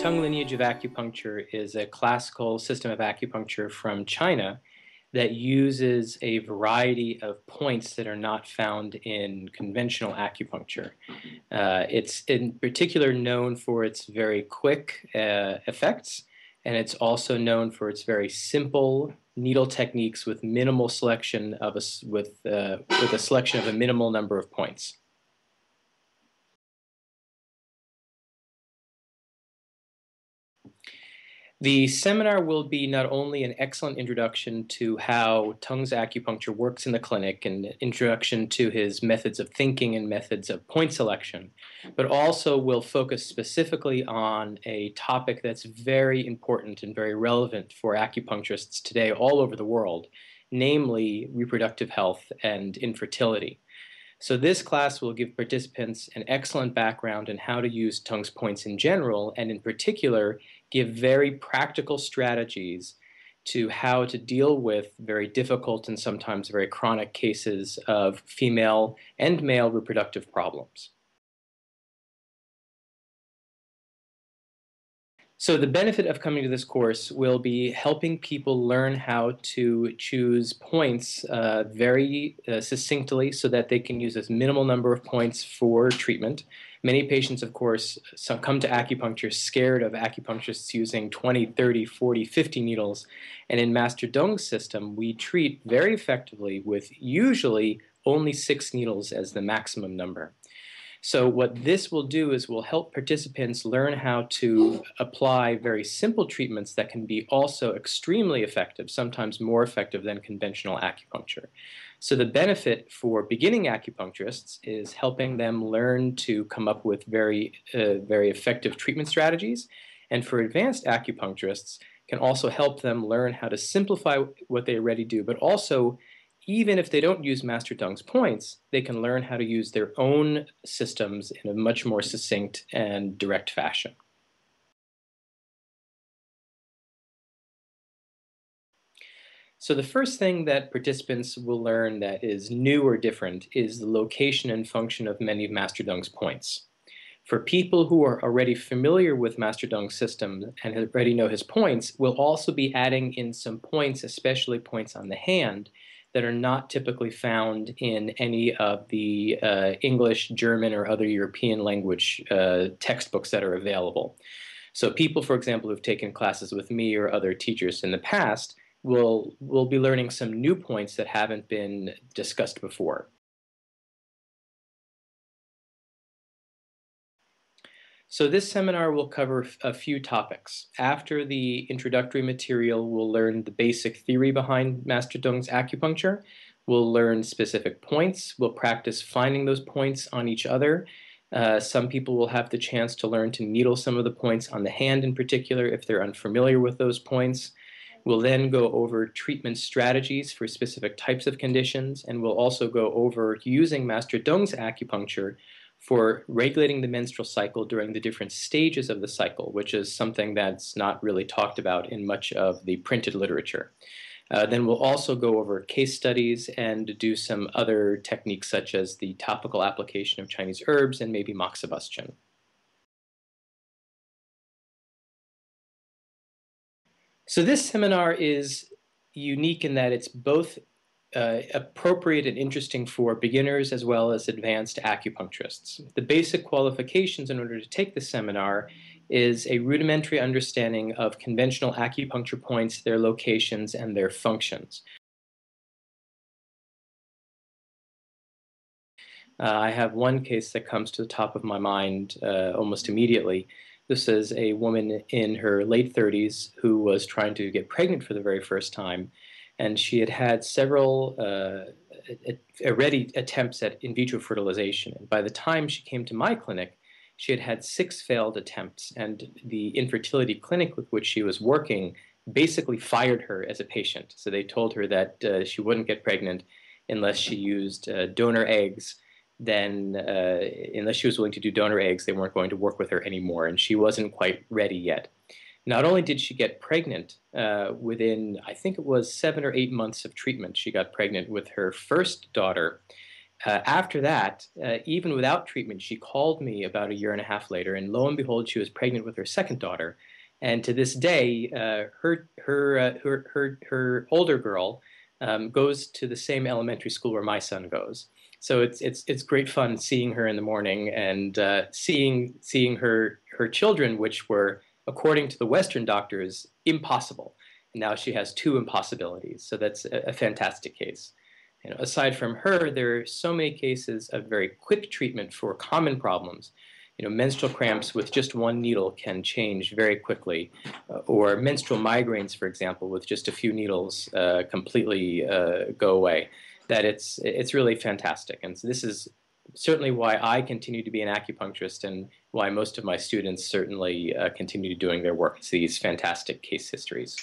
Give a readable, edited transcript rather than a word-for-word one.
Tung lineage of acupuncture is a classical system of acupuncture from China that uses a variety of points that are not found in conventional acupuncture. It's in particular known for its very quick effects, and it's also known for its very simple needle techniques with minimal selection of with a selection of a minimal number of points. The seminar will be not only an excellent introduction to how Tung's acupuncture works in the clinic, and an introduction to his methods of thinking and methods of point selection, but also will focus specifically on a topic that's very important and very relevant for acupuncturists today all over the world, namely reproductive health and infertility. So this class will give participants an excellent background in how to use Tung's points in general, and in particular, give very practical strategies to how to deal with very difficult and sometimes very chronic cases of female and male reproductive problems. So the benefit of coming to this course will be helping people learn how to choose points very succinctly so that they can use as minimal number of points for treatment. Many patients, of course, come to acupuncture scared of acupuncturists using 20, 30, 40, 50 needles. And in Master Dong's system, we treat very effectively with usually only 6 needles as the maximum number. So what this will do is will help participants learn how to apply very simple treatments that can be also extremely effective, sometimes more effective than conventional acupuncture. So the benefit for beginning acupuncturists is helping them learn to come up with very effective treatment strategies. And for advanced acupuncturists, can also help them learn how to simplify what they already do, but also even if they don't use Master Tung's points, they can learn how to use their own systems in a much more succinct and direct fashion. So the first thing that participants will learn that is new or different is the location and function of many of Master Tung's points. For people who are already familiar with Master Tung's system and already know his points, we'll also be adding in some points, especially points on the hand, that are not typically found in any of the English, German, or other European language textbooks that are available. So people, for example, who've taken classes with me or other teachers in the past will be learning some new points that haven't been discussed before. So this seminar will cover a few topics. After the introductory material, we'll learn the basic theory behind Master Tung's acupuncture. We'll learn specific points. We'll practice finding those points on each other. Some people will have the chance to learn to needle some of the points on the hand in particular if they're unfamiliar with those points. We'll then go over treatment strategies for specific types of conditions, and we'll also go over using Master Tung's acupuncture for regulating the menstrual cycle during the different stages of the cycle, which is something that's not really talked about in much of the printed literature. Then we'll also go over case studies and do some other techniques such as the topical application of Chinese herbs and maybe moxibustion. So this seminar is unique in that it's both appropriate and interesting for beginners as well as advanced acupuncturists. The basic qualifications in order to take the seminar is a rudimentary understanding of conventional acupuncture points, their locations, and their functions. I have one case that comes to the top of my mind almost immediately. This is a woman in her late 30s who was trying to get pregnant for the very first time. And she had had several already attempts at in vitro fertilization. And by the time she came to my clinic, she had had 6 failed attempts. And the infertility clinic with which she was working basically fired her as a patient. So they told her that she wouldn't get pregnant unless she used donor eggs. Then, unless she was willing to do donor eggs, they weren't going to work with her anymore. And she wasn't quite ready yet. Not only did she get pregnant within, I think it was 7 or 8 months of treatment, she got pregnant with her first daughter After that, even without treatment, she called me about a year and a half later, and lo and behold, she was pregnant with her second daughter. And to this day, her older girl goes to the same elementary school where my son goes. So it's great fun seeing her in the morning and seeing her children, which were, according to the Western doctors, impossible. And now she has two impossibilities. So that's a fantastic case. Aside from her, there are so many cases of very quick treatment for common problems. Menstrual cramps with just one needle can change very quickly, or menstrual migraines, for example, with just a few needles completely go away. That it's really fantastic, and so this is certainly why I continue to be an acupuncturist, and why most of my students certainly continue doing their work. It's these fantastic case histories.